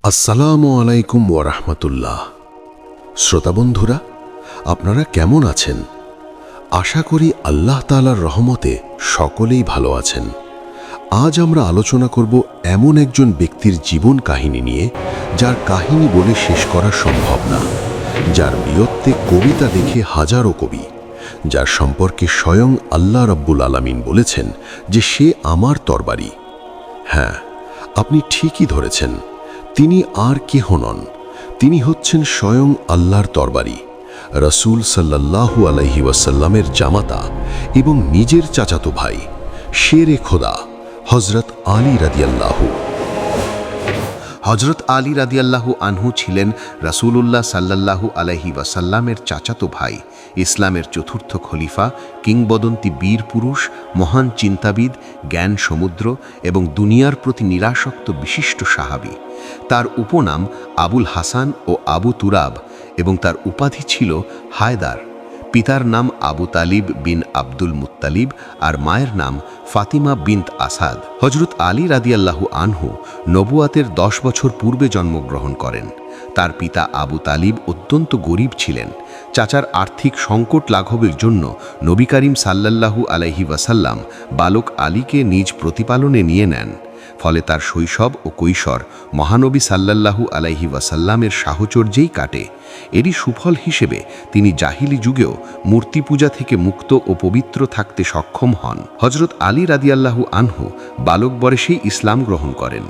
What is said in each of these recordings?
আসসালামু আলাইকুম ওয়ারাহমাতুল্লাহ। শ্রোতা বন্ধুরা, আপনারা কেমন আছেন? আশা করি আল্লাহ তাআলার রহমতে সকলেই ভালো আছেন। আজ আমরা আলোচনা করব এমন একজন ব্যক্তির জীবন কাহিনী নিয়ে, যার কাহিনী বলে শেষ করা সম্ভব না, যার বীরত্বে কবিতা দেখে হাজারো কবি, যার সম্পর্কে স্বয়ং আল্লাহ রাব্বুল আলামিন বলেছেন যে সে আমার তরবারি। হ্যাঁ, আপনি ঠিকই ধরেছেন, তিনি আর কেহ নন, তিনি হচ্ছেন স্বয়ং আল্লাহর তরবারি, রাসূল সাল্লাল্লাহু আলাইহি ওয়াসাল্লামের জামাতা এবং নিজের চাচাতো ভাই, শেরে খোদা হযরত আলী রাদিয়াল্লাহু। হযরত আলী রাদিয়াল্লাহু আনহু ছিলেন রাসূলুল্লাহ সাল্লাল্লাহু আলাইহি ওয়াসাল্লামের চাচাতো ভাই, ইসলামের চতুর্থ খলিফা, কিংবদন্তি বীর পুরুষ, মহান চিন্তাবিদ, জ্ঞান সমুদ্র এবং দুনিয়ার প্রতি নিরাসক্ত বিশিষ্ট সাহাবী। তার উপনাম আবুল হাসান ও আবু তুরাব এবং তার উপাধি ছিল হায়দার। পিতার নাম আবু তালিব বিন আব্দুল মুত্তালিব আর মায়ের নাম ফাতিমা বিনত আসাদ। হযরত আলী রাদিয়াল্লাহু আনহু নবুয়াতের 10 বছর পূর্বে জন্মগ্রহণ করেন। তার পিতা আবু তালিব অত্যন্ত গরিব ছিলেন। চাচার আর্থিক সংকট লাঘবের জন্য নবী করিম সাল্লাল্লাহু আলাইহি ওয়াসাল্লাম বালক আলীকে নিজ প্রতিপালনে নিয়ে নেন। ফলে তার শৈশব ও কৈশোর মহানবী সাল্লাল্লাহু আলাইহি ওয়াসাল্লামের সাহচর্যেই কাটে। এরই সুফল হিসেবে তিনি জাহিলি যুগেও মূর্তি পূজা থেকে মুক্ত ও পবিত্র থাকতে সক্ষম হন। হযরত আলী রাদিয়াল্লাহু আনহু বালক বয়সেই ইসলাম গ্রহণ করেন।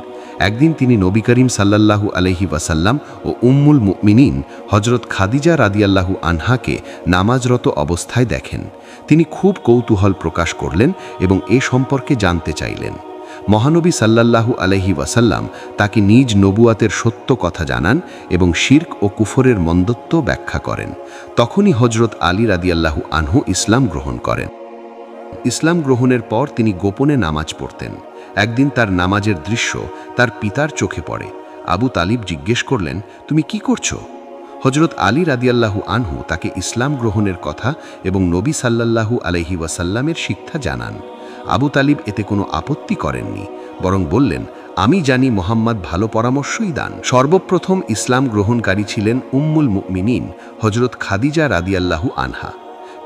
একদিন তিনি নবী করিম সাল্লাল্লাহু আলাইহি ওয়াসাল্লাম ও উম্মুল মুমিনিন হযরত খাদিজা রাদিয়াল্লাহু আনহাকে নামাজরত অবস্থায় দেখেন। তিনি খুব কৌতূহল প্রকাশ করলেন এবং এ সম্পর্কে জানতে চাইলেন। মহানবী সাল্লাল্লাহু আলাইহি ওয়াসাল্লাম তাকে নিজ নবুয়াতের সত্য কথা জানান এবং শিরক ও কুফরের মন্দত্ব ব্যাখ্যা করেন। তখনই হযরত আলী রাদিয়াল্লাহু আনহু ইসলাম গ্রহণ করেন। ইসলাম গ্রহণের পর তিনি গোপনে নামাজ পড়তেন। একদিন তার নামাজের দৃশ্য তার পিতার চোখে পড়ে। আবু তালিব জিজ্ঞেস করলেন, তুমি কি করছো? হযরত আলী রাদিয়াল্লাহু আনহু তাকে ইসলাম গ্রহণের কথা এবং নবী সাল্লাল্লাহু আলাইহি ওয়াসাল্লামের শিক্ষা জানান। আবু তালিব এতে কোনো আপত্তি করেননি, বরং বললেন, আমি জানি মোহাম্মদ ভালো পরামর্শই দান। সর্বপ্রথম ইসলাম গ্রহণকারী ছিলেন উম্মুল মুমিনিন হযরত খাদিজা রাদিয়াল্লাহু আনহা।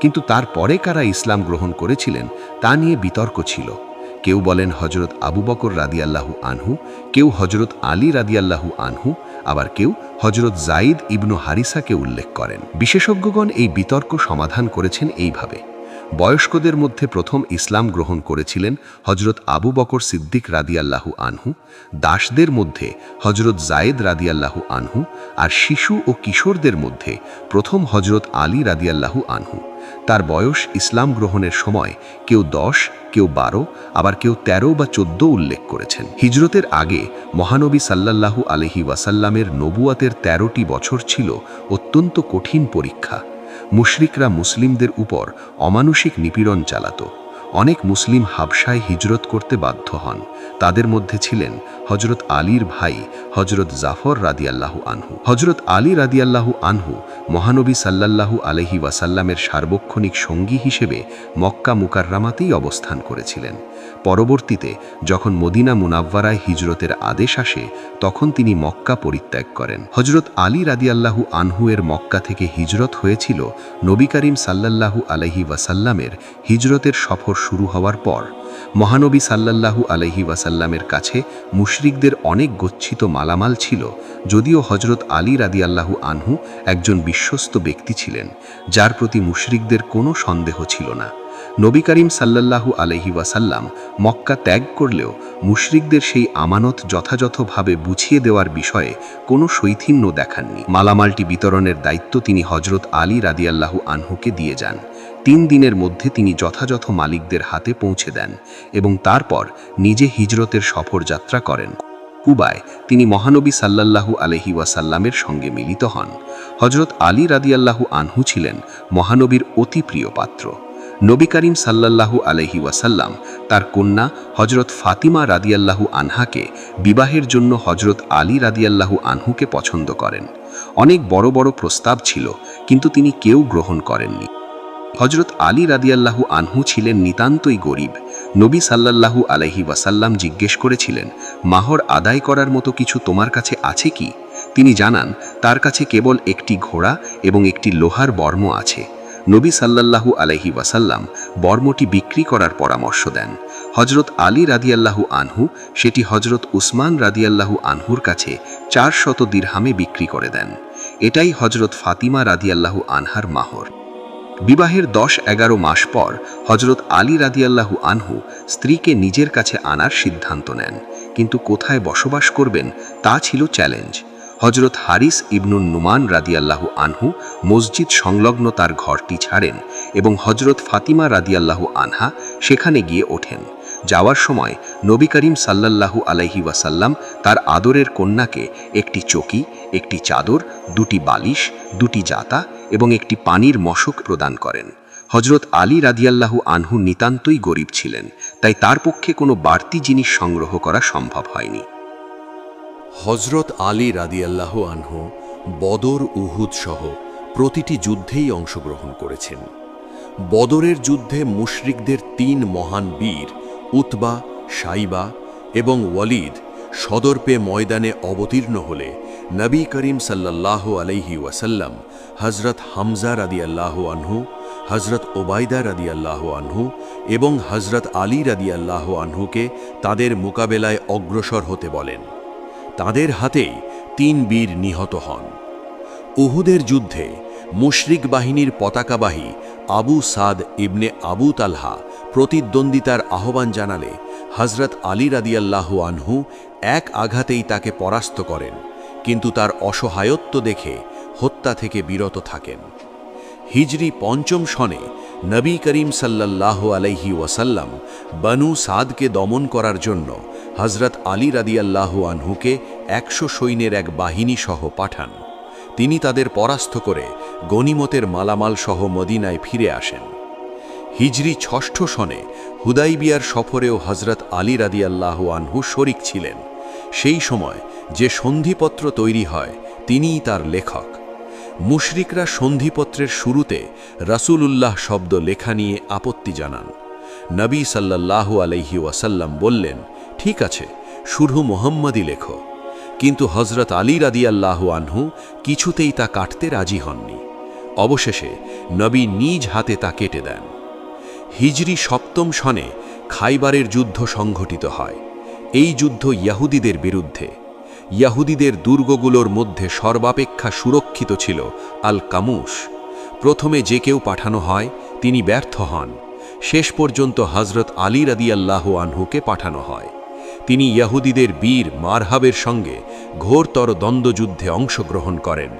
কিন্তু তারপরে কারা ইসলাম গ্রহণ করেছিলেন তা নিয়ে বিতর্ক ছিল। কেউ বলেন হযরত আবু বকর রাদিয়াল্লাহু আনহু, কেউ হযরত আলী রাদিয়াল্লাহু আনহু, আবার কেউ হযরত যায়েদ ইবনু হারিসাকে উল্লেখ করেন। বিশেষজ্ঞগণ এই বিতর্ক সমাধান করেছেন এইভাবে। বয়স্কদের মধ্যে প্রথম ইসলাম গ্রহণ করেছিলেন হযরত আবু বকর সিদ্দিক রাদিয়াল্লাহু আনহু, দাসদের মধ্যে হযরত যায়েদ রাদিয়াল্লাহু আনহু, আর শিশু ও কিশোরদের মধ্যে প্রথম হযরত আলী রাদিয়াল্লাহু আনহু। তার বয়স ইসলাম গ্রহণের সময় কেউ 10, কেউ 12, আবার কেউ 13 বা 14 উল্লেখ করেছেন। হিজরতের আগে মহানবী সাল্লাল্লাহু আলাইহি ওয়াসাল্লামের নবুয়াতের 13টি বছর ছিল অত্যন্ত কঠিন পরীক্ষা। মুশরিকরা মুসলিমদের উপর অমানুষিক নিপীড়ন চালাত। অনেক মুসলিম হাবশায় হিজরত করতে বাধ্য হন। তাদের মধ্যে ছিলেন হযরত আলীর ভাই হযরত জাফর রাদিয়াল্লাহু আনহু। হযরত আলী রাদিয়াল্লাহু আনহু মহানবী সাল্লাল্লাহু আলাইহি ওয়াসাল্লামের সার্বক্ষণিক সঙ্গী হিসেবে মক্কা মুকাররামাতেই অবস্থান করেছিলেন। পরবর্তীতে যখন মদিনা মুনাওয়ারায় হিজরতের আদেশ আসে, তখন তিনি মক্কা পরিত্যাগ করেন। হযরত আলী রাদিয়াল্লাহু আনহু এর মক্কা থেকে হিজরত হয়েছিল নবী করিম সাল্লাল্লাহু আলাইহি ওয়াসাল্লামের হিজরতের সফর শুরু হওয়ার পর। মহানবী সাল্লাল্লাহু আলাইহি ওয়াসাল্লামের কাছে মুশরিকদের অনেক গচ্ছিত মালামাল ছিল, যদিও হযরত আলী রাদিয়াল্লাহু আনহু একজন বিশ্বস্ত ব্যক্তি ছিলেন, যার প্রতি মুশরিকদের কোনো সন্দেহ ছিল না। নবী করিম সাল্লাল্লাহু আলাইহি ওয়াসাল্লাম মক্কা ত্যাগ করলেও মুশরিকদের সেই আমানত যথাযথভাবে বুঝিয়ে দেওয়ার বিষয়ে কোনো শৈথিন্য দেখাননি। মালামালটি বিতরণের দায়িত্ব তিনি হযরত আলী রাদিয়াল্লাহু আনহুকে দিয়ে যান। 3 দিনের মধ্যে তিনি যথাযথ মালিকদের হাতে পৌঁছে দেন এবং তারপর নিজে হিজরতের সফর যাত্রা করেন। কুবায় তিনি মহানবী সাল্লাল্লাহু আলাইহি ওয়াসাল্লামের সঙ্গে মিলিত হন। হযরত আলী রাদিয়াল্লাহু আনহু ছিলেন মহানবীর অতি প্রিয় পাত্র। নবী করিম সাল্লাল্লাহু আলাইহি ওয়াসাল্লাম তার কন্যা হযরত ফাতিমা রাদিয়াল্লাহু আনহাকে বিবাহের জন্য হযরত আলী রাদিয়াল্লাহু আনহুকে পছন্দ করেন। অনেক বড় বড় প্রস্তাব ছিল, কিন্তু তিনি কেউ গ্রহণ করেননি। হযরত আলী রাদিয়াল্লাহু আনহু ছিলেন নিতান্তই গরিব। নবী সাল্লাল্লাহু আলাইহি ওয়াসাল্লাম জিজ্ঞেস করেছিলেন, মাহর আদায় করার মতো কিছু তোমার কাছে আছে কি? তিনি জানান, তার কাছে কেবল একটি ঘোড়া এবং একটি লোহার বর্ম আছে। নবী সাল্লাল্লাহু আলাইহি ওয়াসাল্লাম বর্মটি বিক্রি করার পরামর্শ দেন। হজরত আলী রাদিয়াল্লাহু আনহু সেটি হজরত উসমান রাদিয়াল্লাহু আনহুর কাছে 400 দিরহামে বিক্রি করে দেন। এটাই হজরত ফাতিমা রাদিয়াল্লাহু আনহার মাহর। বিবাহের 10-11 মাস পর হজরত আলী রাদিয়াল্লাহু আনহু স্ত্রীকে নিজের কাছে আনার সিদ্ধান্ত নেন, কিন্তু কোথায় বসবাস করবেন তা ছিল চ্যালেঞ্জ। হজরত হারিস ইবনুন নুমান রাদিয়াল্লাহু আনহু মসজিদ সংলগ্ন তার ঘরটি ছাড়েন এবং হজরত ফাতিমা রাদিয়াল্লাহু আনহা সেখানে গিয়ে ওঠেন। যাওয়ার সময় নবী করিম সাল্লাল্লাহু আলাইহি ওয়াসাল্লাম তার আদরের কন্যাকে একটি চকি, একটি চাদর, 2টি বালিশ, 2টি জাতা এবং একটি পানির মশক প্রদান করেন। হজরত আলী রাদিয়াল্লাহু আনহু নিতান্তই গরিব ছিলেন, তাই তার পক্ষে কোনো বাড়তি জিনিস সংগ্রহ করা সম্ভব হয়নি। হজরত আলী রাদিয়াল্লাহু আনহু বদর, উহুদ সহ প্রতিটি যুদ্ধেই অংশগ্রহণ করেছেন। বদরের যুদ্ধে মুশরিকদের 3 মহান বীর উতবা, শাইবা এবং ওয়ালিদ সদর পেয়ে ময়দানে অবতীর্ণ হলে নবী করিম সাল্লাল্লাহু আলাইহি ওয়াসাল্লাম হজরত হামজা রাদিয়াল্লাহু আনহু, হজরত ওবায়দা রাদিয়াল্লাহু আনহু এবং হজরত আলী রাদিয়াল্লাহু আনহুকে তাদের মোকাবেলায় অগ্রসর হতে বলেন। তাদের হাতেই 3 বীর নিহত হন। উহুদের যুদ্ধে মুশরিক বাহিনীর পতাকাবাহী আবু সাদ ইবনে আবু তালহা প্রতিদ্বন্দ্বিতার আহ্বান জানালে হজরত আলী রাদিয়াল্লাহু আনহু এক আঘাতেই তাকে পরাস্ত করেন, কিন্তু তার অসহায়ত্ব দেখে হত্যা থেকে বিরত থাকেন। হিজরি 5ম সনে নবী করিম সাল্লাল্লাহু আলাইহি ওয়াসাল্লাম বনু সাদকে দমন করার জন্য হজরত আলী রাদিয়াল্লাহু আনহুকে 100 সৈন্যের এক বাহিনী সহ পাঠান। তিনি তাদের পরাস্ত করে গনিমতের মালামাল সহ মদিনায় ফিরে আসেন। হিজরি 6ষ্ঠ সনে হুদাইবিয়ার সফরেও হজরত আলী রাদিয়াল্লাহু আনহু শরিক ছিলেন। সেই সময় যে সন্ধিপত্র তৈরি হয় তিনিই তার লেখক। মুশরিকরা সন্ধিপত্রের শুরুতে রাসূলুল্লাহ শব্দ লেখা নিয়ে আপত্তি জানান। নবী সাল্লাল্লাহু আলাইহি ওয়াসাল্লাম বললেন, ঠিক আছে, শুধু মুহাম্মাদই লেখো। কিন্তু হজরত আলী রাদিয়াল্লাহু আনহু কিছুতেই তা কাটতে রাজি হননি। অবশেষে নবী নিজ হাতে তা কেটে দেন। হিজরি 7ম সনে খাইবারের যুদ্ধ সংঘটিত হয়। এই যুদ্ধ ইহুদিদের বিরুদ্ধে। ইহুদিদের দুর্গগুলোর মধ্যে সর্বাপেক্ষা সুরক্ষিত ছিল আল কামুস। প্রথমে যে কেউ পাঠানো হয় তিনি ব্যর্থ হন। শেষ পর্যন্ত হজরত আলী রাদিয়াল্লাহু আনহুকে পাঠানো হয়। তিনি ইহুদিদের বীর মারহাবের সঙ্গে ঘোরতর দ্বন্দ্বযুদ্ধে অংশগ্রহণ করেন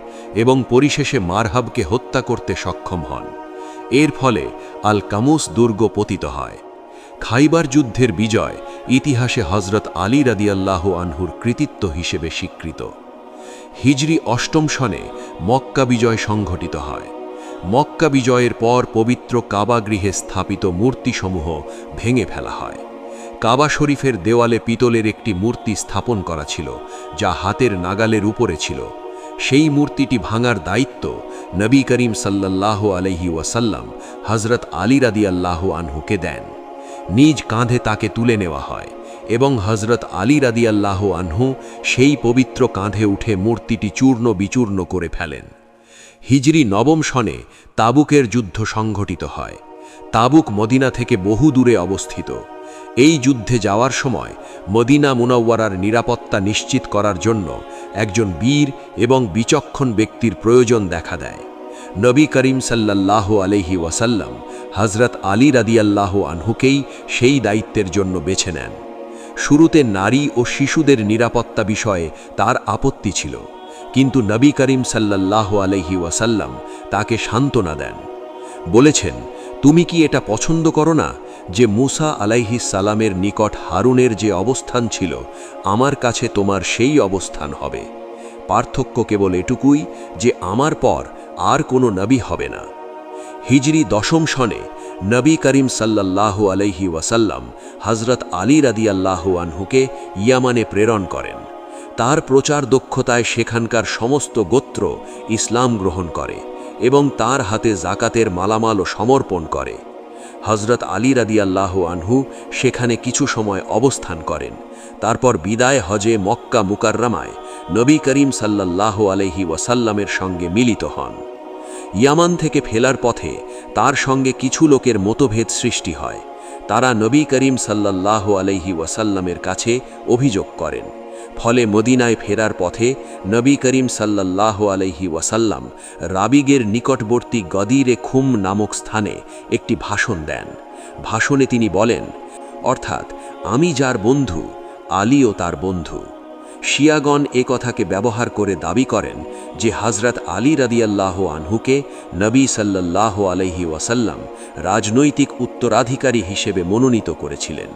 এবং পরিশেষে মারহাবকে হত্যা করতে সক্ষম হন। এর ফলে আল কামুস দুর্গ পতিত হয়। খাইবার যুদ্ধের বিজয় ইতিহাসে হজরত আলী রাদিয়াল্লাহু আনহুর কৃতিত্ব হিসেবে স্বীকৃত। হিজরি 8ম সনে মক্কা বিজয় সংঘটিত হয়। মক্কা বিজয়ের পর পবিত্র কাবা গৃহে স্থাপিত মূর্তিসমূহ ভেঙে ফেলা হয়। কাবা শরীফের দেওয়ালে পিতলের একটি মূর্তি স্থাপন করা ছিল, যা হাতের নাগালের উপরে ছিল। সেই মূর্তিটি ভাঙার দায়িত্ব নবী করিম সাল্লাল্লাহু আলাইহি ওয়াসাল্লাম হজরত আলী রাদিয়াল্লাহু আনহুকে দেন। নিজ কাঁধে তাকে তুলে নেওয়া হয় এবং হজরত আলী রাদিয়াল্লাহু আনহু সেই পবিত্র কাঁধে উঠে মূর্তিটি চূর্ণ বিচূর্ণ করে ফেলেন। হিজরি 9ম সনে তাবুকের যুদ্ধ সংঘটিত হয়। তাবুক মদিনা থেকে বহু দূরে অবস্থিত। এই যুদ্ধে যাওয়ার সময় মদিনা মুনাওয়ারার নিরাপত্তা নিশ্চিত করার জন্য একজন বীর এবং বিচক্ষণ ব্যক্তির প্রয়োজন দেখা দেয়। নবী করিম সাল্লাল্লাহু আলাইহি ওয়াসাল্লাম হজরত আলী রাদিয়াল্লাহু আনহুকেই সেই দায়িত্বের জন্য বেছে নেন। শুরুতে নারী ও শিশুদের নিরাপত্তা বিষয়ে তার আপত্তি ছিল, কিন্তু নবী করিম সাল্লাল্লাহু আলাইহি ওয়াসাল্লাম তাকে সান্ত্বনা দেন। বলেছেন, তুমি কি এটা পছন্দ করো না যে মুসা আলাইহিস সালামের নিকট হারুনের যে অবস্থান ছিল, আমার কাছে তোমার সেই অবস্থান হবে। পার্থক্য কেবল এটুকুই যে আমার পর আর কোনো নবী হবে না। হিজরি 10ম সনে নবী করিম সাল্লাল্লাহু আলাইহি ওয়াসাল্লাম হজরত আলী রাদিয়াল্লাহু আনহুকে ইয়ামানে প্রেরণ করেন। তার প্রচার দক্ষতায় সেখানকার সমস্ত গোত্র ইসলাম গ্রহণ করে এবং তার হাতে জাকাতের মালামালও সমর্পণ করে। হজরত আলী রাদিয়াল্লাহু আনহু সেখানে কিছু সময় অবস্থান করেন। তারপর বিদায় হজে মক্কা মুকাররমায় নবী করিম সাল্লাল্লাহু আলাইহি ওয়াসাল্লামের সঙ্গে মিলিত হন। ইয়ামান থেকে ফেরার পথে তার সঙ্গে কিছু লোকের মতভেদ সৃষ্টি হয়। তারা নবী করিম সাল্লাল্লাহু আলাইহি ওয়াসাল্লামের কাছে অভিযোগ করেন। ফলে মদিনায় ফেরার পথে নবী করিম সাল্লাল্লাহু আলাইহি ওয়াসাল্লাম রাবিগের নিকটবর্তী গদিরে খুম নামক স্থানে একটি ভাষণ দেন। ভাষণে তিনি বলেন, অর্থাৎ আমি যার বন্ধু, আলীও তার বন্ধু। শিয়াগণ এ কথাকে ব্যবহার করে দাবি করেন যে হযরত আলী রাদিয়াল্লাহু আনহুকে নবী সাল্লাল্লাহু আলাইহি ওয়াসাল্লাম রাজনৈতিক উত্তরাধিকারী হিসেবে মনোনীত করেছিলেন।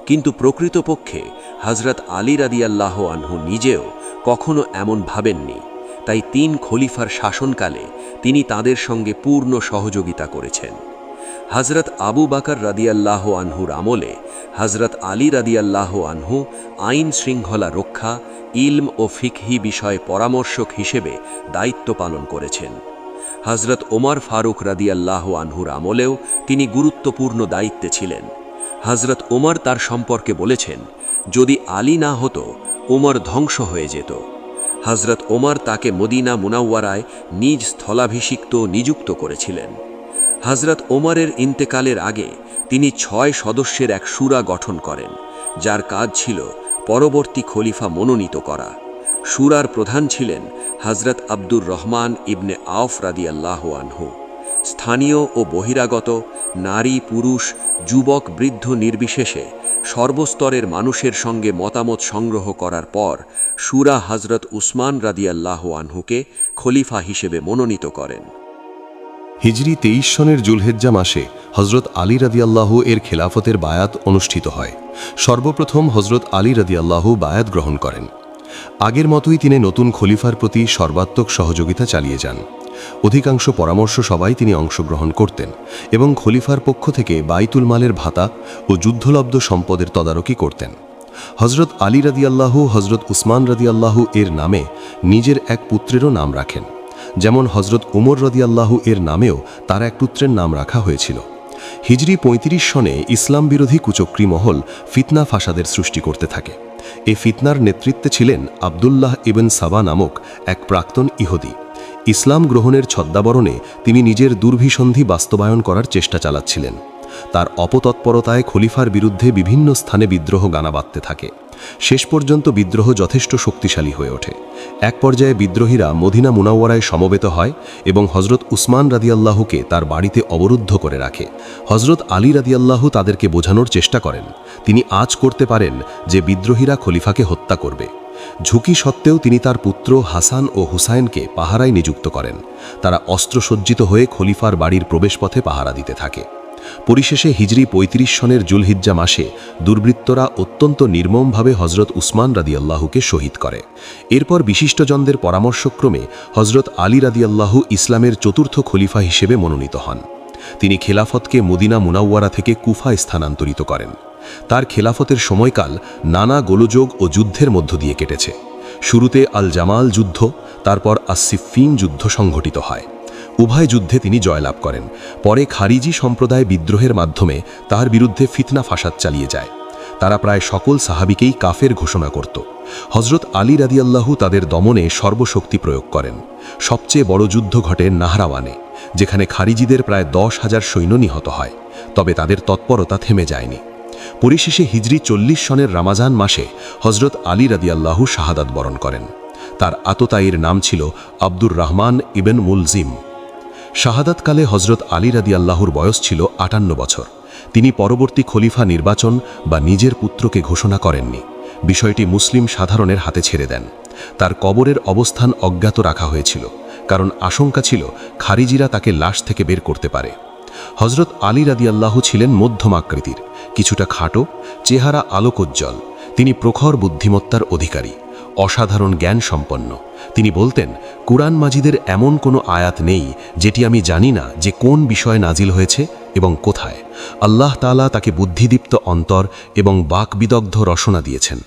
কিন্তু প্রকৃতপক্ষে হযরত আলী রাদিয়াল্লাহু আনহু নিজেও কখনো এমন ভাবেননি। তাই 3 খলিফার শাসনকালে তিনি তাদের সঙ্গে পূর্ণ সহযোগিতা করেছেন। হযরত আবু বকর রাদিয়াল্লাহু আনহুর আমলে হযরত আলী রাদিয়াল্লাহু আনহু আইন শৃঙ্খলা রক্ষা, ইলম ও ফিকহি বিষয়ে পরামর্শক হিসেবে দায়িত্ব পালন করেছেন। হযরত ওমর ফারুক রাদিয়াল্লাহু আনহুর আমলেও তিনি গুরুত্বপূর্ণ দায়িত্বে ছিলেন। হযরত ওমর তার সম্পর্কে বলেছেন, যদি আলী না হতো ওমর ধ্বংস হয়ে যেত। হযরত ওমর তাকে মদিনা মুনাওয়ারায় নিজ স্থলাভিষিক্ত নিযুক্ত করেছিলেন। হযরত ওমরের ইন্তেকালের আগে তিনি 6 সদস্যের এক শুরা গঠন করেন, যার কাজ ছিল পরবর্তী খলিফা মনোনীত করা। শুরার প্রধান ছিলেন হযরত আব্দুর রহমান ইবনে আওফ রাদিয়াল্লাহু আনহু। স্থানীয় ও বহিরাগত, নারী পুরুষ, যুবক বৃদ্ধ নির্বিশেষে সর্বস্তরের মানুষের সঙ্গে মতামত সংগ্রহ করার পর শুরা হযরত উসমান রাদিয়াল্লাহু আনহুকে খলিফা হিসেবে মনোনীত করেন। হিজরি 23 সনের জুলহিজ্জা মাসে হযরত আলী রাদিয়াল্লাহু এর খেলাফতের বায়াত অনুষ্ঠিত হয়। সর্বপ্রথম হযরত আলী রাদিয়াল্লাহু বায়াত গ্রহণ করেন। আগের মতোই তিনি নতুন খলিফার প্রতি সর্বাত্মক সহযোগিতা চালিয়ে যান। অধিকাংশ পরামর্শ সভায় তিনি অংশগ্রহণ করতেন এবং খলিফার পক্ষ থেকে বাইতুল মালের ভাতা ও যুদ্ধলব্ধ সম্পদের তদারকি করতেন। হযরত আলী রাদিয়াল্লাহু হযরত উসমান রাদিয়াল্লাহু এর নামে নিজের এক পুত্রেরও নাম রাখেন, যেমন হযরত উমর রাদিয়াল্লাহু এর নামেও তার এক পুত্রের নাম রাখা হয়েছিল। হিজরি 35 সনে ইসলাম বিরোধী কুচক্রী মহল ফিতনা ফাসাদের সৃষ্টি করতে থাকে। এই ফিতনার নেতৃত্বে ছিলেন আবদুল্লাহ ইবন সাবা নামক এক প্রাক্তন ইহুদি। ইসলাম গ্রহণের ছদ্মাবরণে তিনি নিজের দুর্ভিসন্ধি বাস্তবায়ন করার চেষ্টা চালাচ্ছিলেন। তার অপতৎপরতায় খলিফার বিরুদ্ধে বিভিন্ন স্থানে বিদ্রোহ গানা বাঁধতে থাকে। শেষ পর্যন্ত বিদ্রোহ যথেষ্ট শক্তিশালী হয়ে ওঠে। এক পর্যায়ে বিদ্রোহীরা মদিনা মুনাওয়ারায় সমবেত হয় এবং হযরত উসমান রাদিয়াল্লাহুকে তার বাড়িতে অবরুদ্ধ করে রাখে। হযরত আলী রাদিয়াল্লাহু তাদেরকে বোঝানোর চেষ্টা করেন তিনি আজ করতে পারেন যে বিদ্রোহীরা খলিফাকে হত্যা করবে। ঝুঁকি সত্ত্বেও তিনি তার পুত্র হাসান ও হুসাইনকে পাহারায় নিযুক্ত করেন। তারা অস্ত্রসজ্জিত হয়ে খলিফার বাড়ির প্রবেশপথে পাহারা দিতে থাকে। পরিশেষে হিজরি 35 সনের জুলহিজ্জা মাসে দুর্বৃত্তরা অত্যন্ত নির্মমভাবে হযরত উসমান রাদিয়াল্লাহুকে শহীদ করে। এরপর বিশিষ্টজনদের পরামর্শক্রমে হযরত আলী রাদিয়াল্লাহু ইসলামের চতুর্থ খলিফা হিসেবে মনোনীত হন। তিনি খেলাফতকে মদিনা মুনাওয়ারা থেকে কুফায় স্থানান্তরিত করেন। তার খেলাফতের সময়কাল নানা গোলযোগ ও যুদ্ধের মধ্য দিয়ে কেটেছে। শুরুতে আল জামাল যুদ্ধ, তারপর আস-সিফফিন যুদ্ধ সংঘটিত হয়। উভয় যুদ্ধে তিনি জয়লাভ করেন। পরে খারিজি সম্প্রদায় বিদ্রোহের মাধ্যমে তার বিরুদ্ধে ফিতনা ফাসাদ চালিয়ে যায়। তারা প্রায় সকল সাহাবীকেই কাফের ঘোষণা করত। হযরত আলী রাদিয়াল্লাহু তাদের দমনে সর্বশক্তি প্রয়োগ করেন। সবচেয়ে বড় যুদ্ধ ঘটে নাহরাওয়ানে, যেখানে খারিজিদের প্রায় 10,000 সৈন্য নিহত হয়। তবে তাদের তৎপরতা থেমে যায়নি। পরিশেষে হিজরি 40 সনের রমজান মাসে হযরত আলী রাদিয়াল্লাহু শাহাদাত বরণ করেন। তার আততায়ীর নাম ছিল আব্দুর রহমান ইবন মুলজিম। শাহাদাতকালে হযরত আলী রাদিয়াল্লাহুর বয়স ছিল 58 বছর। তিনি পরবর্তী খলিফা নির্বাচন বা নিজের পুত্রকে ঘোষণা করেননি। বিষয়টি মুসলিম সাধারণের হাতে ছেড়ে দেন। তার কবরের অবস্থান অজ্ঞাত রাখা হয়েছিল, কারণ আশঙ্কা ছিল খারিজিরা তাকে লাশ থেকে বের করতে পারে। হযরত আলী রাদিয়াল্লাহু ছিলেন মধ্যম আকৃতির, কিছুটা খাটো, চেহারা আলোকোজ্জ্বল। তিনি প্রখর বুদ্ধিমত্তার অধিকারী, অসাধারণ জ্ঞান সম্পন্ন। তিনি বলতেন, কুরআন মাজিদের এমন কোনো আয়াত নেই যেটি আমি জানি না যে কোন বিষয়ে নাজিল হয়েছে এবং কোথায়। আল্লাহ তাআলা তাকে বুদ্ধিদীপ্ত অন্তর এবং বাকবিদগ্ধ রসনা দিয়েছেন।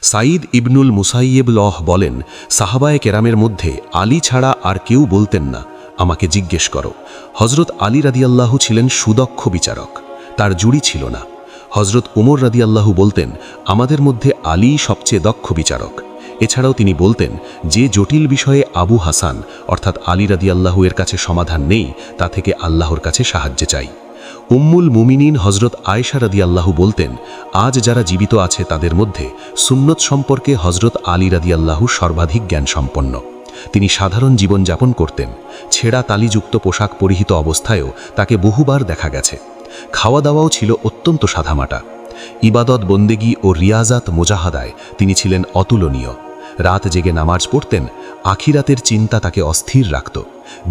সাঈদ ইবনুল মুসাইয়্যিব বলেন, সাহাবায়ে কেরামের মধ্যে আলী ছাড়া আর কেউ বলতেন না, আমাকে জিজ্ঞেস করো। হযরত আলী রাদিয়াল্লাহু ছিলেন সুদক্ষ বিচারক। তার জুড়ি ছিল না। হজরত উমর রাদিয়াল্লাহু বলতেন, আমাদের মধ্যে আলী সবচেয়ে দক্ষ বিচারক। এছাড়াও তিনি বলতেন, যে জটিল বিষয়ে আবু হাসান অর্থাৎ আলী রাদিয়াল্লাহু এর কাছে সমাধান নেই, তা থেকে আল্লাহর কাছে সাহায্য চাই। উম্মুল মুমিনিন হজরত আয়েশা রাদিয়াল্লাহু বলতেন, আজ যারা জীবিত আছে তাদের মধ্যে সুন্নত সম্পর্কে হজরত আলী রাদিয়াল্লাহু সর্বাধিক জ্ঞান সম্পন্ন। তিনি সাধারণ জীবনযাপন করতেন। ছেঁড়া তালিযুক্ত পোশাক পরিহিত অবস্থায়ও তাকে বহুবার দেখা গেছে। খাওয়া দাওয়াও ছিল অত্যন্ত সাদামাটা। ইবাদত বন্দেগী ও রিয়াজাত মোজাহাদায় তিনি ছিলেন অতুলনীয়। রাত জেগে নামাজ পড়তেন। আখিরাতের চিন্তা তাকে অস্থির রাখত।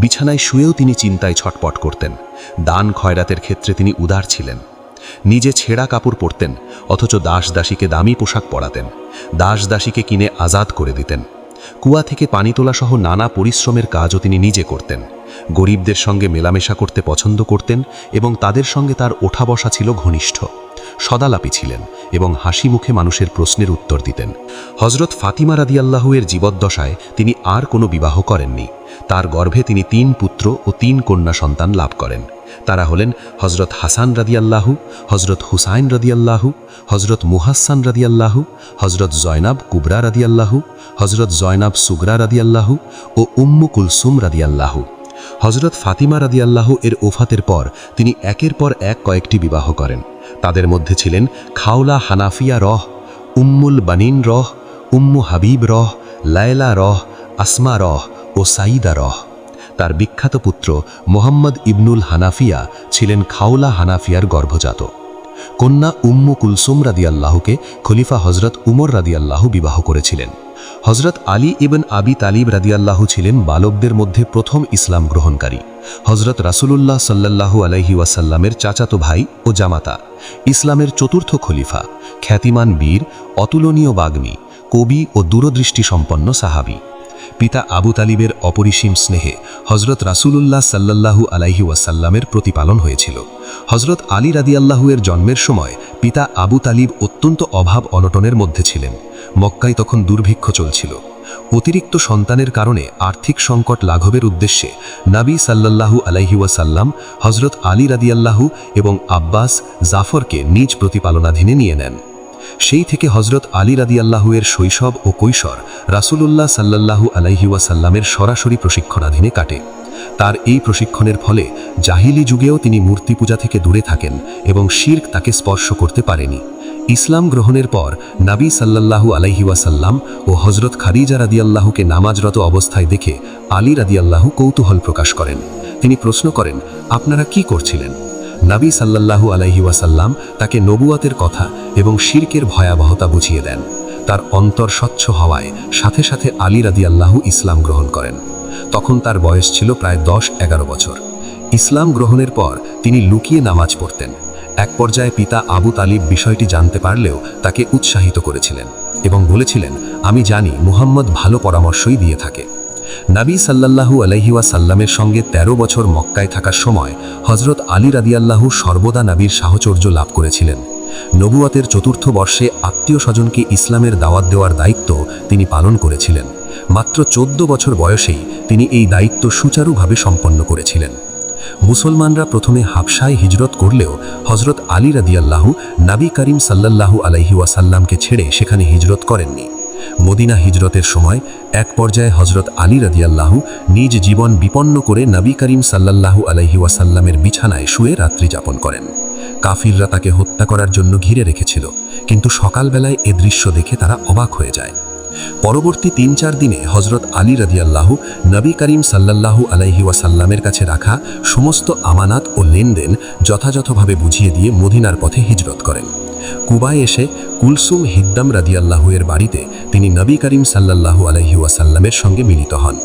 বিছানায় শুয়েও তিনি চিন্তায় ছটপট করতেন। দান খয়রাতের ক্ষেত্রে তিনি উদার ছিলেন। নিজে ছেঁড়া কাপড় পরতেন, অথচ দাস দাসীকে দামি পোশাক পরাতেন। দাস দাসীকে কিনে আজাদ করে দিতেন। কুয়া থেকে পানি তোলা সহ নানা পরিশ্রমের কাজও তিনি নিজে করতেন। গরিবদের সঙ্গে মেলামেশা করতে পছন্দ করতেন এবং তাদের সঙ্গে তার ওঠা বসা ছিল ঘনিষ্ঠ। সদালাপী ছিলেন এবং হাসি মুখে মানুষের প্রশ্নের উত্তর দিতেন। হজরত ফাতিমা রাদিয়াল্লাহু এর জীবদ্দশায় তিনি আর কোনো বিবাহ করেননি। তার গর্ভে তিনি 3 পুত্র ও 3 কন্যা সন্তান লাভ করেন। তারা হলেন হজরত হাসান রাদিয়াল্লাহু, হজরত হুসাইন রাদিয়াল্লাহু, হজরত মুহাসান রাদিয়াল্লাহু, হজরত জয়নাব কুবরা রাদিয়াল্লাহু, হজরত জয়নাব সুগরা রাদিয়াল্লাহু ও উম্মু কুলসুম রাদিয়াল্লাহু। হজরত ফাতিমা রাদিয়াল্লাহু এর ওফাতের পর তিনি একের পর এক কয়েকটি বিবাহ করেন। তাদের মধ্যে ছিলেন খাওলা হানাফিয়া রহ, উম্মুল বানিন রহ, উম্মু হাবিব রহ, লায়লা রহ, আসমা রহ ও সাইদা রহ। তার বিখ্যাত পুত্র মোহাম্মদ ইবনুল হানাফিয়া ছিলেন খাওলা হানাফিয়ার গর্ভজাত। কন্যা উম্মু কুলসুম রাদিয়াল্লাহুকে খলিফা হজরত উমর রাদিয়াল্লাহু বিবাহ করেছিলেন। হজরত আলী ইবন আবি তালিব রাদিয়াল্লাহু ছিলেন বালকদের মধ্যে প্রথম ইসলাম গ্রহণকারী। হজরত রাসূলুল্লাহ সাল্লাল্লাহু আলাইহি ওয়াসাল্লামের চাচাতো ভাই ও জামাতা, ইসলামের চতুর্থ খলিফা, খ্যাতিমান বীর, অতুলনীয় বাগ্মী, কবি ও দূরদৃষ্টি সম্পন্ন সাহাবী। পিতা আবু তালিবের অপরিসীম স্নেহে হজরত রাসূলুল্লাহ সাল্লাল্লাহু আলাইহি ওয়াসাল্লামের প্রতিপালন হয়েছিল। হজরত আলী রাদিয়াল্লাহু এর জন্মের সময় পিতা আবু তালিব অত্যন্ত অভাব অনটনের মধ্যে ছিলেন। মক্কায় তখন দুর্ভিক্ষ চলছিল। অতিরিক্ত সন্তানের কারণে আর্থিক সংকট লাঘবের উদ্দেশ্যে নবী সাল্লাল্লাহু আলাইহি ওয়াসাল্লাম হজরত আলী রাদিয়াল্লাহু এবং আব্বাস জাফরকে নিজ প্রতিপালনাধীনে নিয়ে নেন। সেই থেকে হজরত আলী রাদিয়াল্লাহু এর শৈশব ও কৈশোর রাসূলুল্লাহ সাল্লাল্লাহু আলাইহি ওয়াসাল্লামের সরাসরি প্রশিক্ষণাধীনে কাটে। তার এই প্রশিক্ষণের ফলে জাহিলি যুগেও তিনি মূর্তি পূজা থেকে দূরে থাকেন এবং শিরক তাকে স্পর্শ করতে পারেনি। ইসলাম গ্রহণের পর নবী সাল্লাল্লাহু আলাইহি ওয়াসাল্লাম ও হজরত খাদিজা রাদিয়াল্লাহুকে নামাজরত অবস্থায় দেখে আলী রাদিয়াল্লাহু কৌতূহল প্রকাশ করেন। তিনি প্রশ্ন করেন, আপনারা কি করছিলেন? নবী সাল্লাল্লাহু আলাইহি ওয়াসাল্লাম তাকে নবুয়াতের কথা এবং শিরকের ভয়াবহতা বুঝিয়ে দেন। তার অন্তর স্বচ্ছ হওয়ায় সাথে সাথে আলী রাদিয়াল্লাহু ইসলাম গ্রহণ করেন। তখন তার বয়স ছিল প্রায় 10-11 বছর। ইসলাম গ্রহণের পর তিনি লুকিয়ে নামাজ পড়তেন। এক পর্যায়ে পিতা আবু তালিব বিষয়টি জানতে পারলেও তাকে উৎসাহিত করেছিলেন এবং বলেছিলেন, আমি জানি মুহাম্মদ ভালো পরামর্শই দিয়ে থাকে। নবী সাল্লাল্লাহু আলাইহি ওয়াসাল্লামের সঙ্গে 13 বছর মক্কায় থাকার সময় হজরত আলী রাদিয়াল্লাহু সর্বদা নবীর সাহচর্য লাভ করেছিলেন। নবুয়াতের 4র্থ বর্ষে আত্মীয় স্বজনকে ইসলামের দাওয়াত দেওয়ার দায়িত্ব তিনি পালন করেছিলেন। মাত্র 14 বছর বয়সেই তিনি এই দায়িত্ব সুচারুভাবে সম্পন্ন করেছিলেন। মুসলমানরা প্রথমে হাবশায় হিজরত করলেও হজরত আলী রাদিয়াল্লাহু নবী করিম সাল্লাল্লাহু আলাইহি ওয়াসাল্লামকে ছেড়ে সেখানে হিজরত করেননি। মদিনা হিজরতের সময় এক পর্যায়ে হজরত আলী রাদিয়াল্লাহু নিজ জীবন বিপন্ন করে নবী করিম সাল্লাল্লাহু আলাইহি ওয়াসাল্লামের বিছানায় শুয়ে রাত্রি যাপন করেন। কাফিররা তাকে হত্যা করার জন্য ঘিরে রেখেছিল, কিন্তু সকালবেলায় এ দৃশ্য দেখে তারা অবাক হয়ে যায়। পরবর্তী 3-4 দিনে হজরত আলী রাদিয়াল্লাহু নবী করিম সাল্লাল্লাহু আলাইহি ওয়াসাল্লামের কাছে রাখা সমস্ত আমানাত ও লেনদেন যথাযথভাবে বুঝিয়ে দিয়ে মদিনার পথে হিজরত করেন। কুবায় এসে কুলসুম হিদ্দাম রাদিয়াল্লাহু এর বাড়িতে তিনি নবী করিম সাল্লাল্লাহু আলাইহি ওয়াসাল্লামের সঙ্গে মিলিত হন।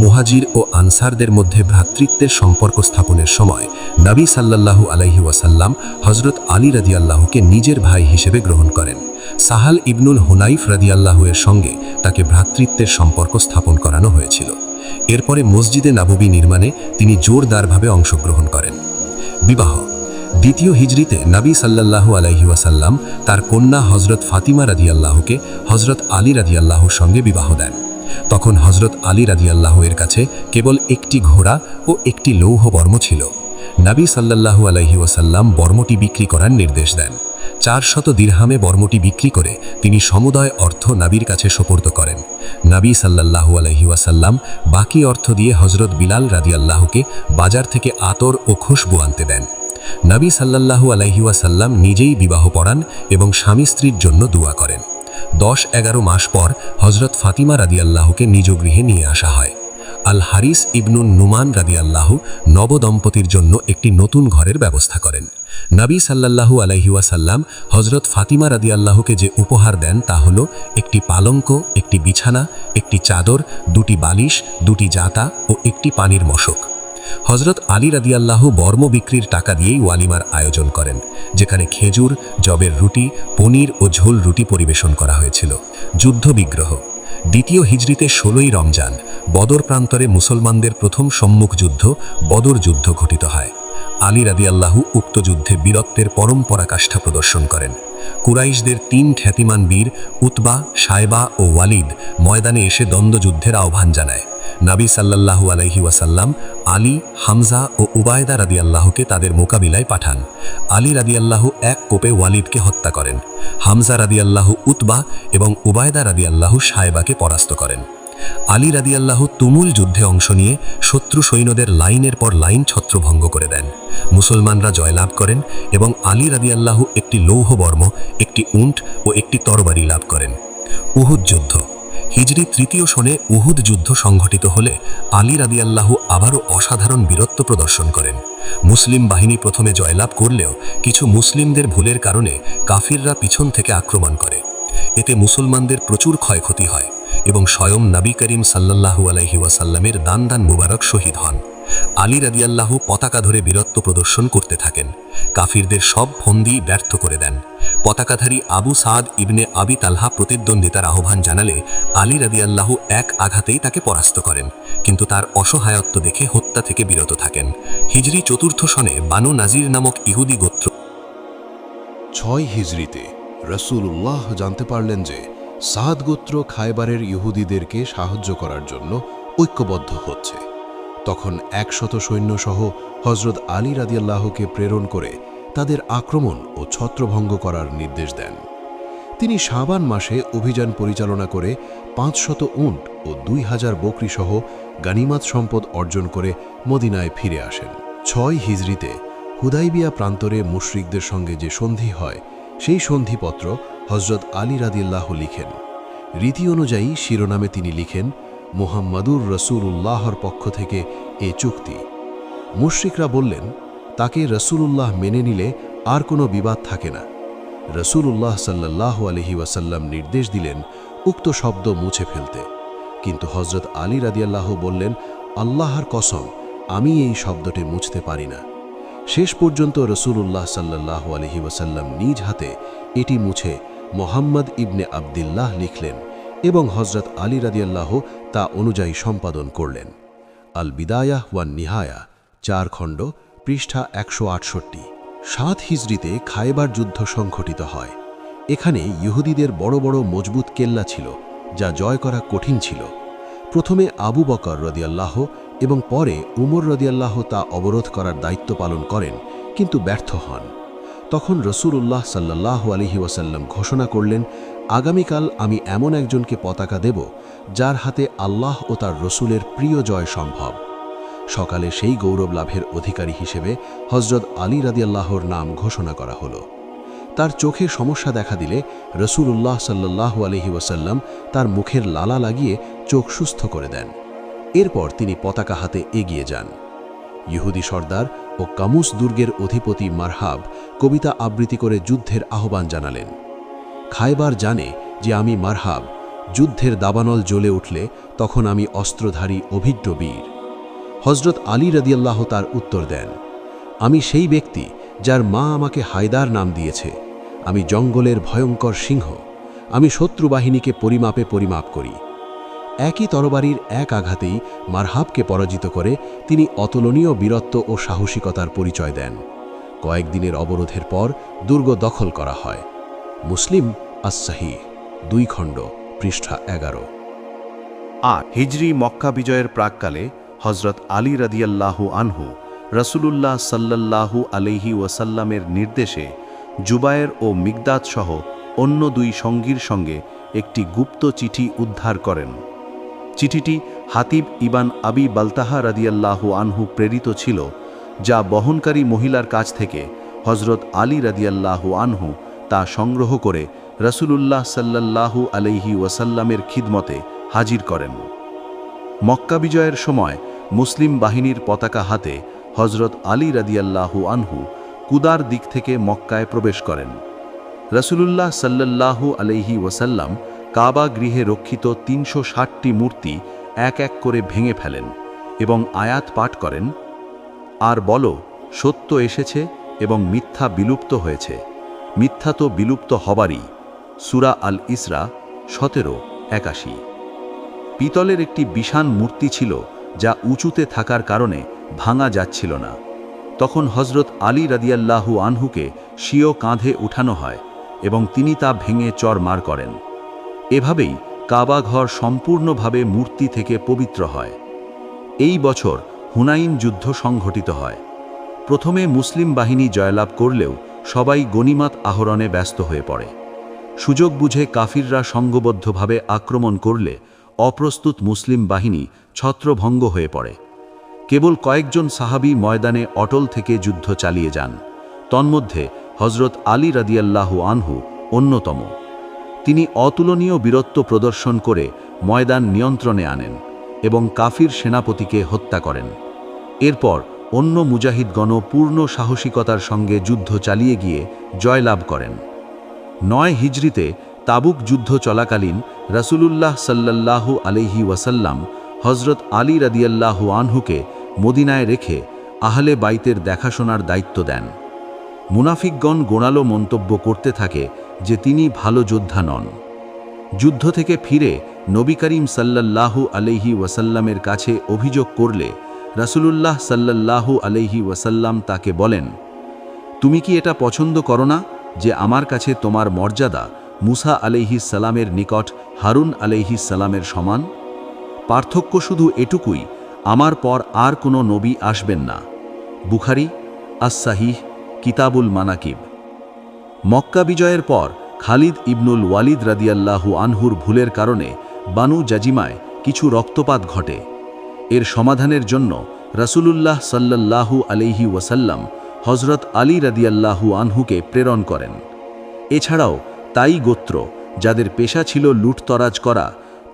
মুহাজির ও আনসারদের মধ্যে ভ্রাতৃত্বের সম্পর্ক স্থাপনের সময় নবী সাল্লাল্লাহু আলাইহি ওয়াসাল্লাম হজরত আলী রাদিয়াল্লাহুকে নিজের ভাই হিসেবে গ্রহণ করেন। সাহাল ইবনুল হুনাইফ রাদিয়াল্লাহু এর সঙ্গে তাকে ভ্রাতৃত্বের সম্পর্ক স্থাপন করানো হয়েছিল। এরপরে মসজিদে নববী নির্মাণে তিনি জোরদারভাবে অংশগ্রহণ করেন। বিবাহ। দ্বিতীয় হিজরিতে নবী সাল্লাল্লাহু আলাইহি ওয়াসাল্লাম তার কন্যা হজরত ফাতিমা রাদিয়াল্লাহুকে হজরত আলী রাদিয়াল্লাহুর সঙ্গে বিবাহ দেন। তখন হজরত আলী রাদিয়াল্লাহু এর কাছে কেবল একটি ঘোড়া ও একটি লৌহ বর্ম ছিল। নবী সাল্লাল্লাহু আলাইহি ওয়াসাল্লাম বর্মটি বিক্রি করার নির্দেশ দেন। 400 দিরহামে বর্মটি বিক্রি করে তিনি সমুদয় অর্থ নবীর কাছে সোপর্দ করেন। নবী সাল্লাল্লাহু আলাইহি ওয়াসাল্লাম বাকি অর্থ দিয়ে হযরত বিলাল রাদিয়াল্লাহুকে বাজার থেকে আতর ও খুশবু আনতে দেন। নবী সাল্লাল্লাহু আলাইহি ওয়াসাল্লাম নিজেই বিবাহ পড়ান এবং স্বামী স্ত্রীর জন্য দোয়া করেন। 10-11 মাস পর হযরত ফাতিমা রাদিয়াল্লাহুকে নিজ গৃহে নিয়ে আসা হয়। আল হারিস ইবনুন নুমান রাদিয়াল্লাহু নবদম্পতির জন্য একটি নতুন ঘরের ব্যবস্থা করেন। নবী সাল্লাল্লাহু আলাইহি ওয়াসাল্লাম হযরত ফাতিমা রাদিয়াল্লাহুকে যে উপহার দেন তা হল একটি পালঙ্ক, একটি বিছানা, একটি চাদর, 2টি বালিশ, 2টি জাতা ও একটি পানির মশক। হযরত আলী রাদিয়াল্লাহু বর্ম বিক্রির টাকা দিয়েই ওয়ালিমার আয়োজন করেন, যেখানে খেজুর, জবের রুটি, পনির ও ঝোল রুটি পরিবেশন করা হয়েছিল। যুদ্ধ বিগ্রহ। দ্বিতীয় হিজরিতে 16ই রমজান বদর প্রান্তরে মুসলমানদের প্রথম সম্মুখ যুদ্ধ বদর যুদ্ধ ঘটিত হয়। আলী রাদিয়াল্লাহু উক্ত যুদ্ধে বীরত্বের পরম পরাকাষ্ঠা প্রদর্শন করেন। কুরাইশদের 3 খ্যাতিমান বীর উতবা, সায়বা ও ওয়ালিদ ময়দানে এসে দ্বন্দ্বযুদ্ধের আহ্বান জানায়। নবী সাল্লাল্লাহু আলাইহি ওয়াসাল্লাম আলী, হামজা ও উবায়দা রাদিয়াল্লাহুকে তাদের মোকাবিলায় পাঠান। আলী রাদিয়াল্লাহু এক কোপে ওয়ালিদকে হত্যা করেন। হামজা রাদিয়াল্লাহু উতবা এবং উবায়দা রাদিয়াল্লাহু সায়বাকে পরাস্ত করেন। আলী রাদিয়াল্লাহু তুমুল যুদ্ধে অংশ নিয়ে শত্রু সৈন্যদের লাইনের পর লাইন ছত্রভঙ্গ করে দেন। মুসলমানরা জয়লাভ করেন এবং আলী রাদিয়াল্লাহু একটি লৌহ বর্ম, একটি উট ও একটি তরবারি লাভ করেন। উহুদ যুদ্ধ। হিজরি 3য় সনে উহুদ যুদ্ধ সংঘটিত হলে আলী রাদিয়াল্লাহু আবারও অসাধারণ বীরত্ব প্রদর্শন করেন। মুসলিম বাহিনী প্রথমে জয়লাভ করলেও কিছু মুসলিমদের ভুলের কারণে কাফিররা পিছন থেকে আক্রমণ করে। এতে মুসলমানদের প্রচুর ক্ষয়ক্ষতি হয় এবং স্বয়ং নবী করিম সাল্লাল্লাহু আলাইহি ওয়াসাল্লামের দান মুবারক শহীদ হন। আলী রাদিয়াল্লাহু পতাকা ধরে বীরত্ব প্রদর্শন করতে থাকেন। কাফিরদের সব ফন্দি ব্যর্থ করে দেন। পতাকাধারী আবু সাদ ইবনে আবি তালহা প্রতিদ্বন্দ্বিতার আহ্বান জানালে আলী রাদিয়াল্লাহু এক আঘাতেই তাকে পরাস্ত করেন, কিন্তু তার অসহায়ত্ব দেখে হত্যা থেকে বিরত থাকেন। হিজরি 4র্থ সনে বানু নাজির নামক ইহুদি গোত্র 6 হিজরিতে রাসূলুল্লাহ জানতে পারলেন যে সাদ গোত্র খায়বারের ইহুদিদেরকে সাহায্য করার জন্য ঐক্যবদ্ধ হচ্ছে। তখন 100 সৈন্যসহ হযরত আলী রাদিয়াল্লাহুকে প্রেরণ করে তাদের আক্রমণ ও ছত্রভঙ্গ করার নির্দেশ দেন। তিনি শাবান মাসে অভিযান পরিচালনা করে 500 উট ও 2000 বকরি সহ গানিমাত সম্পদ অর্জন করে মদিনায় ফিরে আসেন। 6 হিজরিতে হুদাইবিয়া প্রান্তরে মুশরিকদের সঙ্গে যে সন্ধি হয়, সেই সন্ধিপত্র হযরত আলী রাদিয়াল্লাহু লিখেন। রীতি অনুযায়ী শিরোনামে তিনি লিখেন, মুহাম্মাদুর রাসূলুল্লাহর পক্ষ থেকে এ চুক্তি। মুশরিকরা বললেন, তাকে রাসূলুল্লাহ মেনে নিলে আর কোনো বিবাদ থাকে না। রাসূলুল্লাহ সাল্লাল্লাহু আলাইহি ওয়াসাল্লাম নির্দেশ দিলেন উক্ত শব্দ মুছে ফেলতে, কিন্তু হযরত আলী রাদিয়াল্লাহু বললেন, আল্লাহর কসম, আমি এই শব্দটি মুছতে পারি না। শেষ পর্যন্ত রাসূলুল্লাহ সাল্লাল্লাহু আলাইহি ওয়াসাল্লাম নিজ হাতে এটি মুছে মুহাম্মদ ইবনে আবদুল্লাহ লিখলেন এবং হযরত আলী রাদিয়াল্লাহু তা অনুযায়ী সম্পাদন করলেন। আল বিদায়াহ ওয়ান নিহায়া, 4 খণ্ড, পৃষ্ঠা 168। 7 হিজরিতে খায়বার যুদ্ধ সংঘটিত হয়। এখানে ইহুদিদের বড় বড় মজবুত কেল্লা ছিল, যা জয় করা কঠিন ছিল। প্রথমে আবু বকর রাদিয়াল্লাহু এবং পরে উমর রাদিয়াল্লাহু তা অবরোধ করার দায়িত্ব পালন করেন, কিন্তু ব্যর্থ হন। তখন রাসূলুল্লাহ সাল্লাল্লাহু আলাইহি ওয়াসাল্লাম ঘোষণা করলেন, আগামীকাল আমি এমন একজনকে পতাকা দেব যার হাতে আল্লাহ ও তার রসুলের প্রিয় জয় সম্ভব। সকালে সেই গৌরব লাভের অধিকারী হিসেবে হযরত আলী রাদিয়াল্লাহুর নাম ঘোষণা করা হলো। তার চোখে সমস্যা দেখা দিলে রাসূলুল্লাহ সাল্লাল্লাহু আলাইহি ওয়াসাল্লাম তার মুখের লালা লাগিয়ে চোখ সুস্থ করে দেন। এরপর তিনি পতাকা হাতে এগিয়ে যান। ইহুদি সর্দার ও কামুস দুর্গের অধিপতি মারহাব কবিতা আবৃত্তি করে যুদ্ধের আহ্বান জানালেন। খায়বার জানে যে আমি মারহাব, যুদ্ধের দাবানল জ্বলে উঠলে তখন আমি অস্ত্রধারী অভিজ্ঞ বীর। হযরত আলী রাদিয়াল্লাহু তার উত্তর দেন, আমি সেই ব্যক্তি যার মা আমাকে হায়দার নাম দিয়েছে। আমি জঙ্গলের ভয়ঙ্কর সিংহ। আমি শত্রু বাহিনীকে পরিমাপ করি। একই তরবারির এক আঘাতেই মারহাবকে পরাজিত করে তিনি অতুলনীয় বীরত্ব ও সাহসিকতার পরিচয় দেন। কয়েকদিনের অবরোধের পর দুর্গ দখল করা হয়। মুসলিম আস-সাহিহ, 2 খণ্ড, পৃষ্ঠা 11। 8 হিজরি মক্কা বিজয়ের প্রাককালে হযরত আলী রাদিয়াল্লাহু আনহু রাসূলুল্লাহ সাল্লাল্লাহু আলাইহি ওয়াসাল্লামের নির্দেশে জুবায়ের ও মিকদাদ সহ অন্য দুই সঙ্গীর সঙ্গে একটি গুপ্ত চিঠি উদ্ধার করেন। চিঠিটি হাতিব ইবান আবি বালতাহা রাদিয়াল্লাহু আনহু প্রেরিত ছিল, যা বহনকারী মহিলার কাছ থেকে হজরত আলী রাদিয়াল্লাহু আনহু তা সংগ্রহ করে রাসূলুল্লাহ সাল্লাল্লাহু আলাইহি ওয়াসাল্লামের খিদমতে হাজির করেন। মক্কা বিজয়ের সময় মুসলিম বাহিনীর পতাকা হাতে হজরত আলী রাদিয়াল্লাহু আনহু কুদার দিক থেকে মক্কায় প্রবেশ করেন। রাসূলুল্লাহ সাল্লাল্লাহু আলাইহি ওয়াসাল্লাম কাবা গৃহে রক্ষিত ৩৬০টি মূর্তি এক এক করে ভেঙে ফেলেন এবং আয়াত পাঠ করেন, আর বলো, সত্য এসেছে এবং মিথ্যা বিলুপ্ত হয়েছে, মিথ্যা তো বিলুপ্ত হবারই। সূরা আল ইসরা ১৭:৮১। পিতলের একটি বিশাল মূর্তি ছিল, যা উঁচুতে থাকার কারণে ভাঙা যাচ্ছিল না। তখন হজরত আলী রাদিয়াল্লাহু আনহুকে স্বীয় কাঁধে উঠানো হয় এবং তিনি তা ভেঙে চরমার করেন। এভাবেই কাবা ঘর সম্পূর্ণভাবে মূর্তি থেকে পবিত্র হয়। এই বছর হুনাইন যুদ্ধ সংঘটিত হয়। প্রথমে মুসলিম বাহিনী জয়লাভ করলেও সবাই গনিমাত আহরণে ব্যস্ত হয়ে পড়ে। সুযোগ বুঝে কাফিররা সংঘবদ্ধভাবে আক্রমণ করলে অপ্রস্তুত মুসলিম বাহিনী ছত্রভঙ্গ হয়ে পড়ে। কেবল কয়েকজন সাহাবী ময়দানে অটল থেকে যুদ্ধ চালিয়ে যান। তন্মধ্যে হজরত আলী রাদিয়াল্লাহু আনহু অন্যতম। তিনি অতুলনীয় বীরত্ব প্রদর্শন করে ময়দান নিয়ন্ত্রণে আনেন এবং কাফির সেনাপতিকে হত্যা করেন। এরপর অন্য মুজাহিদগণ পূর্ণ সাহসিকতার সঙ্গে যুদ্ধ চালিয়ে গিয়ে জয়লাভ করেন। ৯ হিজরিতে তাবুক যুদ্ধ চলাকালীন রাসূলুল্লাহ সাল্লাল্লাহু আলাইহি ওয়াসাল্লাম হজরত আলী রাদিয়াল্লাহু আনহুকে মদিনায় রেখে আহলে বাইতের দেখাশোনার দায়িত্ব দেন। মুনাফিকগণ গোণালো মন্তব্য করতে থাকে যে তিনি ভালো যোদ্ধা নন। যুদ্ধ থেকে ফিরে নবী করিম সাল্লাল্লাহু আলাইহি ওয়াসাল্লামের কাছে অভিযোগ করলে রাসূলুল্লাহ সাল্লাল্লাহু আলাইহি ওয়াসাল্লাম তাকে বলেন, তুমি কি এটা পছন্দ করো না যে আমার কাছে তোমার মর্যাদা মুসা আলাইহিস সালামের নিকট হারুন আলাইহিস সালামের সমান? পার্থক্য শুধু এটুকুই, আমার পর আর কোনো নবী আসবেন না। বুখারী, আস-সাহিহ, কিতাবুল মানাকিব। মক্কা বিজয়ের পর খালিদ ইবনুল ওয়ালিদ রাদিয়াল্লাহু আনহুর ভুলের কারণে বানু জাজিমায় কিছু রক্তপাত ঘটে। এর সমাধানের জন্য রাসূলুল্লাহ সাল্লাল্লাহু আলাইহি ওয়াসাল্লাম হজরত আলী রাদিয়াল্লাহু আনহুকে প্রেরণ করেন। এছাড়াও তাই গোত্র, যাদের পেশা ছিল লুটতরাজ করা,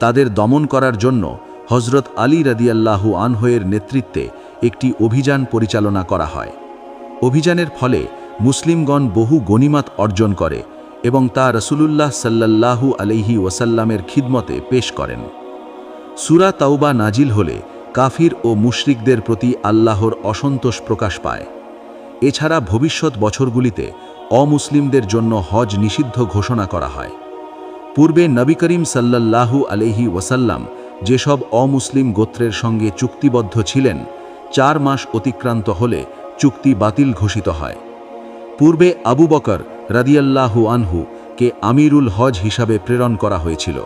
তাদের দমন করার জন্য হজরত আলী রাদিয়াল্লাহু আনহুয়ের নেতৃত্বে একটি অভিযান পরিচালনা করা হয়। অভিযানের ফলে মুসলিমগণ বহু গনিমাত অর্জন করে এবং তা রাসূলুল্লাহ সাল্লাল্লাহু আলাইহি ওয়াসাল্লামের খিদমতে পেশ করেন। সূরা তাওবা নাজিল হলে কাফির ও মুশরিকদের প্রতি আল্লাহর অসন্তোষ প্রকাশ পায়। এছাড়া ভবিষ্যৎ বছরগুলিতে অমুসলিমদের জন্য হজ নিষিদ্ধ ঘোষণা করা হয়। পূর্বে নবী করিম সাল্লাল্লাহু আলাইহি ওয়াসাল্লাম যেসব অমুসলিম গোত্রের সঙ্গে চুক্তিবদ্ধ ছিলেন, 4 মাস অতিক্রান্ত হলে চুক্তি বাতিল ঘোষিত হয়। পূর্বে আবু বকর রাদিয়াল্লাহু আনহু কে আমিরুল হজ হিসাবে প্রেরণ করা হয়েছিল।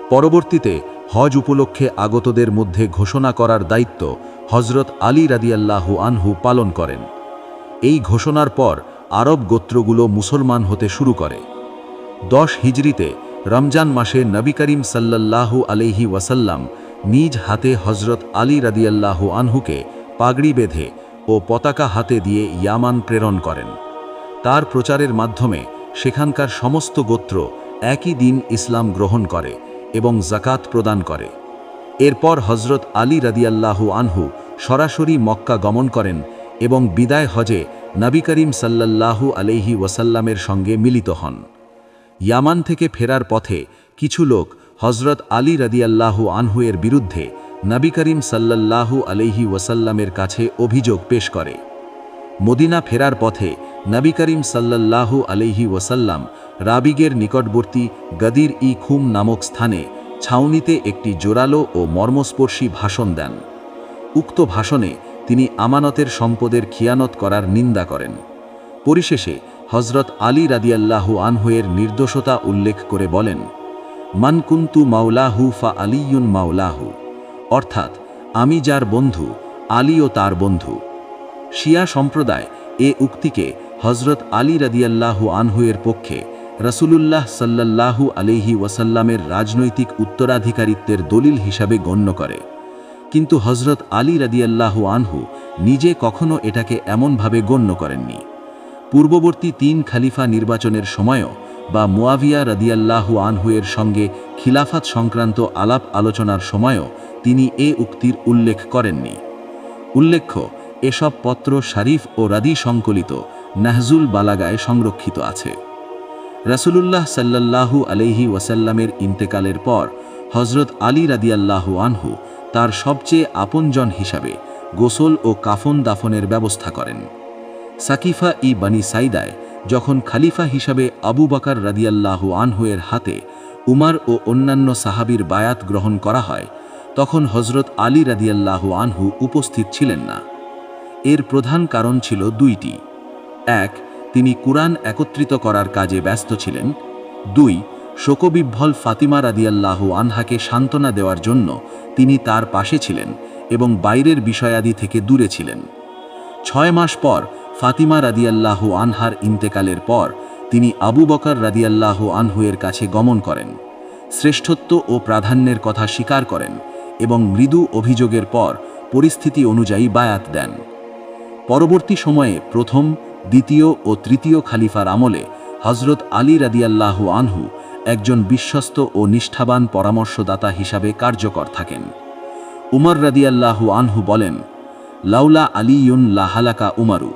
পরবর্তীতে হজ উপলক্ষে আগতদের মধ্যে ঘোষণা করার দায়িত্ব হজরত আলী রাদিয়াল্লাহু আনহু পালন করেন। এই ঘোষণার পর আরব গোত্রগুলো মুসলমান হতে শুরু করে। 10 হিজরিতে রমজান মাসে নবী করিম সাল্লাল্লাহু আলাইহি ওয়াসাল্লাম নিজ হাতে হজরত আলী রাদিয়াল্লাহু আনহুকে পাগড়ি বেঁধে ও পতাকা হাতে দিয়ে ইয়ামান প্রেরণ করেন। তার প্রচারের মাধ্যমে সেখানকার সমস্ত গোত্র একই দিন ইসলাম গ্রহণ করে এবং যাকাত প্রদান করে। এরপর হজরত আলী রাদিয়াল্লাহু আনহু সরাসরি মক্কা গমন করেন এবং বিদায় হজে নবী করিম সাল্লাল্লাহু আলাইহি ওয়াসাল্লামের সঙ্গে মিলিত হন। ইয়ামান থেকে ফেরার পথে কিছু লোক হজরত আলী রাদিয়াল্লাহু আনহুয়ের বিরুদ্ধে নবী করিম সাল্লাল্লাহু আলাইহি ওয়াসাল্লামের কাছে অভিযোগ পেশ করে। মদিনা ফেরার পথে নবী করিম সাল্লাল্লাহু আলাইহি ওয়াসাল্লাম রাবিগের নিকটবর্তী গদির-ই খুম নামক স্থানে ছাউনিতে একটি জোরালো ও মর্মস্পর্শী ভাষণ দেন। উক্ত ভাষণে তিনি আমানতের সম্পদের খিয়ানত করার নিন্দা করেন। পরিশেষে হজরত আলী রাদিয়াল্লাহু আনহুয়ের নির্দোষতা উল্লেখ করে বলেন, মান কুন্তু মাওলাহু ফা আলিয়ুন মাওলাহু, অর্থাৎ আমি যার বন্ধু, আলীও তার বন্ধু। শিয়া সম্প্রদায় এ উক্তিকে হজরত আলী রাদিয়াল্লাহু আনহুয়ের পক্ষে রাসূলুল্লাহ সাল্লাল্লাহু আলাইহি ওয়াসাল্লামের রাজনৈতিক উত্তরাধিকারিত্বের দলিল হিসাবে গণ্য করে, কিন্তু হজরত আলী রাদিয়াল্লাহু আনহু নিজে কখনো এটাকে এমনভাবে গণ্য করেননি। পূর্ববর্তী 3 খলিফা নির্বাচনের সময়ও বা মুয়াবিয়া রাদিয়াল্লাহু আনহুয়ের সঙ্গে খিলাফত সংক্রান্ত আলাপ আলোচনার সময়ও তিনি এ উক্তির উল্লেখ করেননি। উল্লেখ্য, এসব পত্র শরীফ ও রাদি সংকলিত নাহজুল বালাগায় সংরক্ষিত আছে। রাসূলুল্লাহ সাল্লাল্লাহু আলাইহি ওয়াসাল্লামের ইন্তেকালের পর হজরত আলী রাদিয়াল্লাহু আনহু তার সবচেয়ে আপনজন হিসাবে গোসল ও কাফন দাফনের ব্যবস্থা করেন। সাকিফা ই বানি সাইদায় যখন খলিফা হিসাবে আবু বকর রাদিয়াল্লাহু আনহুয়ের হাতে উমর ও অন্যান্য সাহাবীর বায়াত গ্রহণ করা হয়, তখন হজরত আলী রাদিয়াল্লাহু আনহু উপস্থিত ছিলেন না। এর প্রধান কারণ ছিল 2টি। 1, তিনি কুরআন একত্রিত করার কাজে ব্যস্ত ছিলেন। 2, শোকবিহ্বল ফাতিমা রাদিয়াল্লাহু আনহাকে সান্ত্বনা দেওয়ার জন্য তিনি তার পাশে ছিলেন এবং বাইরের বিষয়াদি থেকে দূরে ছিলেন। 6 মাস পর ফাতিমা রাদিয়াল্লাহু আনহার ইন্তেকালের পর তিনি আবু বকর রাদিয়াল্লাহু আনহুয়ের কাছে গমন করেন, শ্রেষ্ঠত্ব ও প্রাধান্যের কথা স্বীকার করেন এবং মৃদু অভিযোগের পর পরিস্থিতি অনুযায়ী বায়াত দেন। পরবর্তী সময়ে প্রথম, দ্বিতীয় ও তৃতীয় খলিফার আমলে হজরত আলী রাদিয়াল্লাহু আনহু একজন বিশ্বস্ত ও নিষ্ঠাবান পরামর্শদাতা হিসাবে কার্যকর থাকেন। উমর রাদিয়াল্লাহু আনহু বলেন, লাউলা আলীয়ুন লাহালাকা উমারু,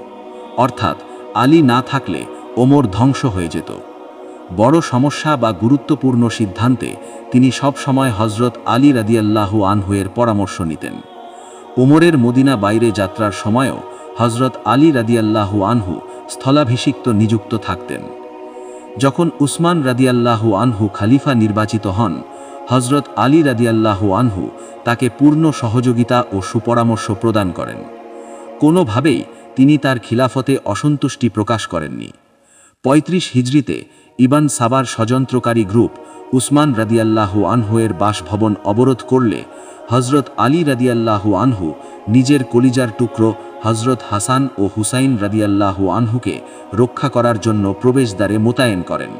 অর্থাৎ আলী না থাকলে ওমর ধ্বংস হয়ে যেত। বড় সমস্যা বা গুরুত্বপূর্ণ সিদ্ধান্তে তিনি সব সময় হজরত আলী রাদিয়াল্লাহু আনহুয়ের পরামর্শ নিতেন। উমরের মদিনা বাইরে যাত্রার সময়ও হজরত আলী রাদিয়াল্লাহু আনহু স্থলাভিষিক্ত নিযুক্ত থাকতেন। যখন উসমান রাদিয়াল্লাহু আনহু খলিফা নির্বাচিত হন, হজরত আলী রাদিয়াল্লাহু আনহু তাকে পূর্ণ সহযোগিতা ও সুপরামর্শ প্রদান করেন। কোনোভাবেই তিনি তার খিলাফতে অসন্তুষ্টি প্রকাশ করেননি। 35 হিজরিতে ইবান সাবার ষড়যন্ত্রকারী গ্রুপ উসমান রাদিয়াল্লাহু আনহুয়ের বাসভবন অবরোধ করলে হজরত আলী রাদিয়াল্লাহু আনহু নিজের কলিজার টুকরো হজরত হাসান ও হুসাইন রাদিয়াল্লাহু আনহুকে রক্ষা করার জন্য প্রবেশদ্বারে মোতায়েন করেন।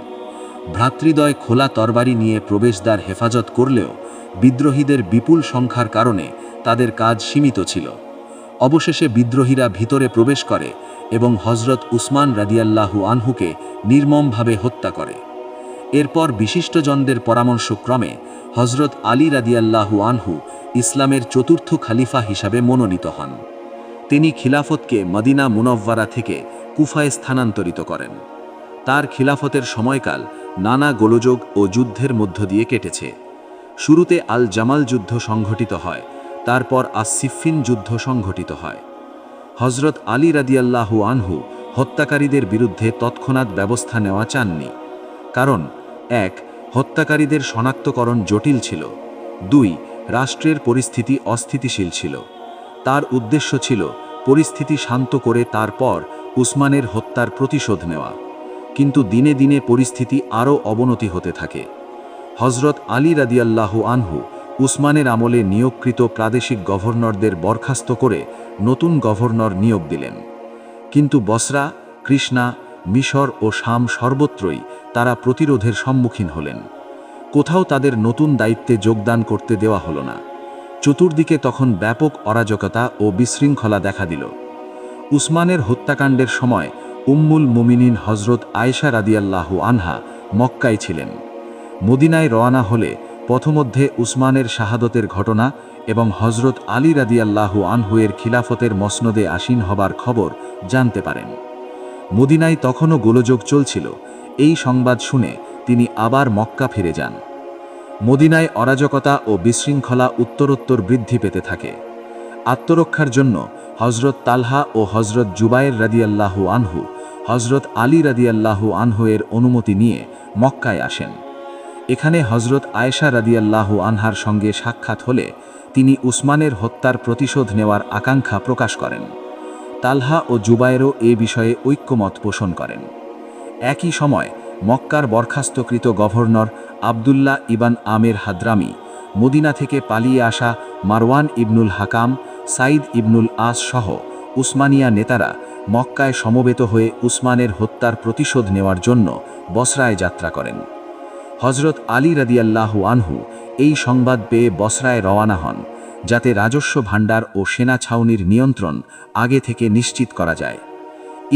ভ্রাতৃদ্বয় খোলা তরবারি নিয়ে প্রবেশদ্বার হেফাজত করলেও বিদ্রোহীদের বিপুল সংখ্যার কারণে তাদের কাজ সীমিত ছিল। অবশেষে বিদ্রোহীরা ভিতরে প্রবেশ করে এবং হজরত উসমান রাদিয়াল্লাহু আনহুকে নির্মমভাবে হত্যা করে। এরপর বিশিষ্টজনদের পরামর্শক্রমে হজরত আলী রাদিয়াল্লাহু আনহু ইসলামের চতুর্থ খলিফা হিসাবে মনোনীত হন। তিনি খিলাফতকে মদিনা মুনవ్বরা থেকে কুফায় স্থানান্তরিত করেন। তার খিলাফতের সময়কাল নানা গোলযোগ ও যুদ্ধের মধ্য দিয়ে কেটেছে। শুরুতে আল জামাল যুদ্ধ সংঘটিত হয়, তারপর আস-সিফফিন যুদ্ধ সংঘটিত হয়। হজরত আলী রাদিয়াল্লাহু আনহু হত্যাকারীদের বিরুদ্ধে তৎক্ষণাৎ ব্যবস্থা নেওয়া চাননি। কারণ 1, হত্যাকারীদের শনাক্তকরণ জটিল ছিল। 2, রাষ্ট্রের পরিস্থিতি অস্থিতিশীল ছিল। তার উদ্দেশ্য ছিল পরিস্থিতি শান্ত করে তারপর উসমানের হত্যার প্রতিশোধ নেওয়া। কিন্তু দিনে দিনে পরিস্থিতি আরও অবনতি হতে থাকে। হজরত আলী রাদিয়াল্লাহু আনহু উসমানের আমলে নিয়োগকৃত প্রাদেশিক গভর্নরদের বরখাস্ত করে নতুন গভর্নর নিয়োগ দিলেন। কিন্তু বসরা, কৃষ্ণা, মিশর ও শাম সর্বত্রই তারা প্রতিরোধের সম্মুখীন হলেন। কোথাও তাদের নতুন দায়িত্বে যোগদান করতে দেওয়া হলো না। চতুর্দিকে তখন ব্যাপক অরাজকতা ও বিশৃঙ্খলা দেখা দিল। উসমানের হত্যাকাণ্ডের সময় উম্মুল মুমিনিন হজরত আয়েশা রাদিয়াল্লাহু আনহা মক্কায় ছিলেন। মদিনায় রওনা হলে পথমধ্যে উসমানের শাহাদতের ঘটনা এবং হজরত আলী রাদিয়াল্লাহু আনহুয়ের খিলাফতের মসনদে আসীন হবার খবর জানতে পারেন। মদিনায় তখনও গোলযোগ চলছিল। এই সংবাদ শুনে তিনি আবার মক্কা ফিরে যান। মদিনায় অরাজকতা ও বিশৃঙ্খলা উত্তরোত্তর বৃদ্ধি পেতে থাকে। আত্মরক্ষার জন্য হজরত তালহা ও হজরত জুবায়ের রাদিয়াল্লাহু আনহু হজরত আলী রাদিয়াল্লাহু আনহুয়ের অনুমতি নিয়ে মক্কায় আসেন। এখানে হজরত আয়েশা রাদিয়াল্লাহু আনহার সঙ্গে সাক্ষাৎ হলে তিনি উসমানের হত্যার প্রতিশোধ নেওয়ার আকাঙ্ক্ষা প্রকাশ করেন। তালহা ও জুবায়েরও এ বিষয়ে ঐক্যমত পোষণ করেন। একই সময় মক্কার বরখাস্তকৃত গভর্নর আবদুল্লাহ ইবান আমের হাদ্রামি, মদিনা থেকে পালিয়ে আসা মারওয়ান ইবনুল হাকাম, সাইদ ইবনুল আস সহ উসমানিয়া নেতারা মক্কায় সমবেত হয়ে উসমানের হত্যার প্রতিশোধ নেওয়ার জন্য বসরায় যাত্রা করেন। হজরত আলী রাদিয়াল্লাহু আনহু এই সংবাদ পেয়ে বসরায় রওয়ানা হন, যাতে রাজস্ব ভাণ্ডার ও সেনা ছাউনির নিয়ন্ত্রণ আগে থেকে নিশ্চিত করা যায়।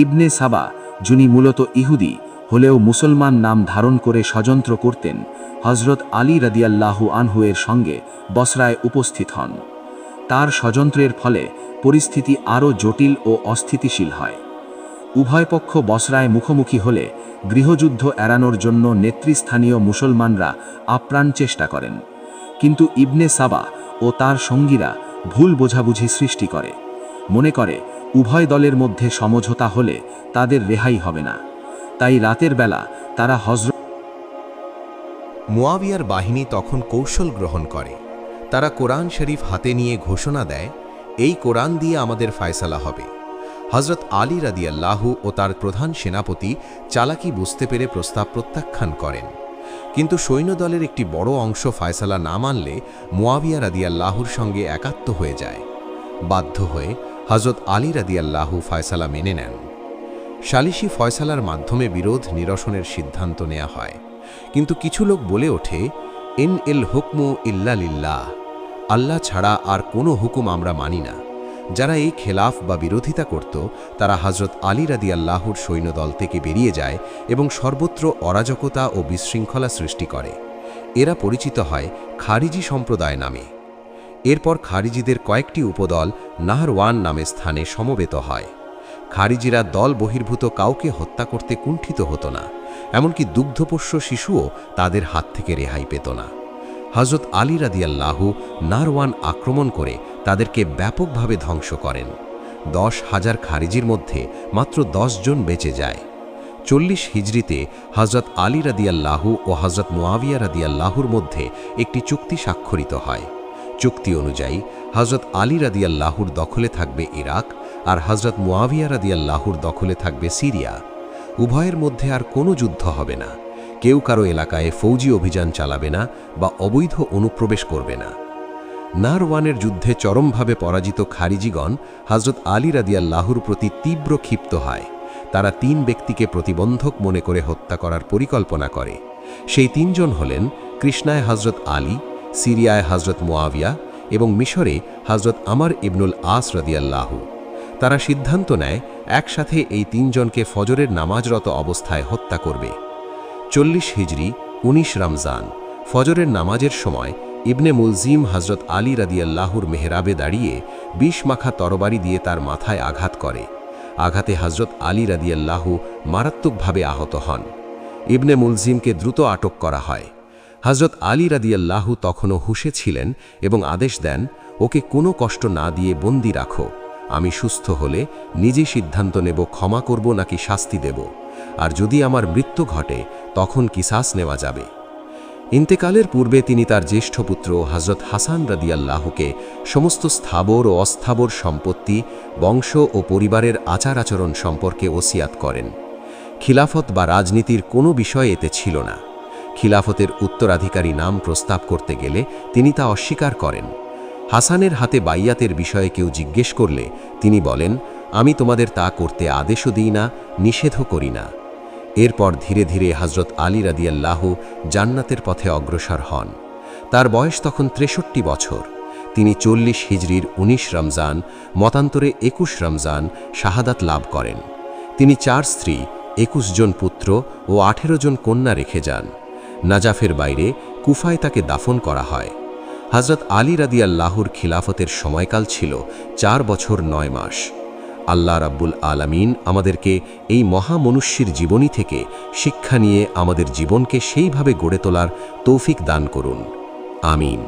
ইবনে সাবা, যিনি মূলত ইহুদি হলেও মুসলমান নাম ধারণ করে ষড়যন্ত্র করতেন, হজরত আলী রাদিয়াল্লাহু আনহু এর সঙ্গে বসরায় উপস্থিত হন। তার ষড়যন্ত্রের ফলে পরিস্থিতি আরও জটিল ও অস্থিতিশীল হয়। উভয় পক্ষ বসরায় মুখোমুখি হলে গৃহযুদ্ধ এড়ানোর জন্য নেতৃস্থানীয় মুসলমানরা আপ্রাণ চেষ্টা করেন, কিন্তু ইবনে সাবা ও তার সঙ্গীরা ভুল বোঝাবুঝি সৃষ্টি করে, মনে করে উভয় দলের মধ্যে সমঝোতা হলে তাদের রেহাই হবে না। তাই রাতের বেলা তারা হজরত মুয়াবিয়ার বাহিনী তখন কৌশল গ্রহণ করে। তারা কোরআন শরীফ হাতে নিয়ে ঘোষণা দেয়, এই কোরআন দিয়ে আমাদের ফায়সালা হবে। হজরত আলী রাদিয়াল্লাহু ও তার প্রধান সেনাপতি চালাকি বুঝতে পেরে প্রস্তাব প্রত্যাখ্যান করেন, কিন্তু সৈন্যদলের একটি বড় অংশ ফায়সালা না মানলে মুয়াবিয়া রাদিয়াল্লাহুর সঙ্গে একাত্ম হয়ে যায়। বাধ্য হয়ে হজরত আলী রাদিয়াল্লাহু ফায়সালা মেনে নেন। সালিশি ফয়সালার মাধ্যমে বিরোধ নিরসনের সিদ্ধান্ত নেওয়া হয়, কিন্তু কিছু লোক বলে ওঠে, ইন ইল হুকমু ইল্লা লিল্লাহ, আল্লাহ ছাড়া আর কোনো হুকুম আমরা মানি না। যারা এই খেলাফ বা বিরোধিতা করত তারা হজরত আলী রাদিয়াল্লাহুর সৈন্যদল থেকে বেরিয়ে যায় এবং সর্বত্র অরাজকতা ও বিশৃঙ্খলা সৃষ্টি করে। এরা পরিচিত হয় খারিজি সম্প্রদায় নামে। এরপর খারিজিদের কয়েকটি উপদল নাহরওয়ান নামে স্থানে সমবেত হয়। খারিজিরা দল বহির্ভূত কাউকে হত্যা করতে কুণ্ঠিত হতো না, এমনকি দুগ্ধপোষ্য শিশুও তাদের হাত থেকে রেহাই পেত না। হজরত আলী রাদিয়াল্লাহু নাহরওয়ান আক্রমণ করে তাদেরকে ব্যাপকভাবে ধ্বংস করেন। 10,000 খারিজির মধ্যে মাত্র 10 জন বেঁচে যায়। 40 হিজরিতে হজরত আলী রাদিয়াল্লাহু ও হজরত মুয়াবিয়া রাদিয়াল্লাহুর মধ্যে একটি চুক্তি স্বাক্ষরিত হয়। চুক্তি অনুযায়ী হজরত আলী রাদিয়াল্লাহুর দখলে থাকবে ইরাক আর হজরত মুয়াবিয়া রাদিয়াল্লাহুর দখলে থাকবে সিরিয়া। উভয়ের মধ্যে আর কোনো যুদ্ধ হবে না, কেউ কারো এলাকায় ফৌজি অভিযান চালাবে না বা অবৈধ অনুপ্রবেশ করবে না। নাহরওয়ানের যুদ্ধে চরমভাবে পরাজিত খারিজিগণ হজরত আলী রাদিয়াল্লাহুর প্রতি তীব্র ক্ষিপ্ত হয়। তারা 3 ব্যক্তিকে প্রতিবন্ধক মনে করে হত্যা করার পরিকল্পনা করে। সেই 3 জন হলেন কৃষ্ণায় হজরত আলী, সিরিয়ায় হজরত মুয়াবিয়া এবং মিশরে হজরত আমর ইবনুল আস রাদিয়াল্লাহু। তারা সিদ্ধান্ত নেয় একসাথে এই 3 জনকে ফজরের নামাজরত অবস্থায় হত্যা করবে। 40 হিজরি 19 রমজান ফজরের নামাজের সময় ইবনে মুলজিম হজরত আলী রাদিয়াল্লাহুর মেহরাবে দাঁড়িয়ে 20 মাখা তরবারি দিয়ে তার মাথায় আঘাত করে। আঘাতে হজরত আলী রাদিয়াল্লাহু মারাত্মকভাবে আহত হন। ইবনে মুলজিমকে দ্রুত আটক করা হয়। হজরত আলী রাদিয়াল্লাহু তখনও হুঁশে ছিলেন এবং আদেশ দেন, ওকে কোনো কষ্ট না দিয়ে বন্দি রাখো। আমি সুস্থ হলে নিজে সিদ্ধান্ত নেব ক্ষমা করব নাকি শাস্তি দেব, আর যদি আমার মৃত্যু ঘটে তখন কিসাস নেওয়া যাবে। ইন্তেকালের পূর্বে তিনি তার জ্যেষ্ঠ পুত্র হজরত হাসান রাদিয়াল্লাহুকে সমস্ত স্থাবর ও অস্থাবর সম্পত্তি, বংশ ও পরিবারের আচার আচরণ সম্পর্কে ওসিয়াত করেন। খিলাফত বা রাজনীতির কোনো বিষয় এতে ছিল না। খিলাফতের উত্তরাধিকারী নাম প্রস্তাব করতে গেলে তিনি তা অস্বীকার করেন। হাসানের হাতে বাইয়াতের বিষয়ে কেউ জিজ্ঞেস করলে তিনি বলেন, আমি তোমাদের তা করতে আদেশও দিই না, নিষেধও করি না। এরপর ধীরে ধীরে হজরত আলী রাদিয়াল্লাহু জান্নাতের পথে অগ্রসর হন। তার বয়স তখন 63 বছর। তিনি 40 হিজরির 19 রমজান, মতান্তরে 21 রমজান শাহাদাত লাভ করেন। তিনি 4 স্ত্রী, 21 জন পুত্র ও 18 জন কন্যা রেখে যান। নাজাফের বাইরে কুফায় তাকে দাফন করা হয়। হজরত আলী রাদিয়াল্লাহুর খিলাফতের সময়কাল ছিল 4 বছর 9 মাস। আল্লাহ রাব্বুল আলামিন আমাদেরকে এই মহামনুষ্যের জীবনী থেকে শিক্ষা নিয়ে আমাদের জীবনকে সেইভাবে গড়ে তোলার তৌফিক দান করুন। আমিন।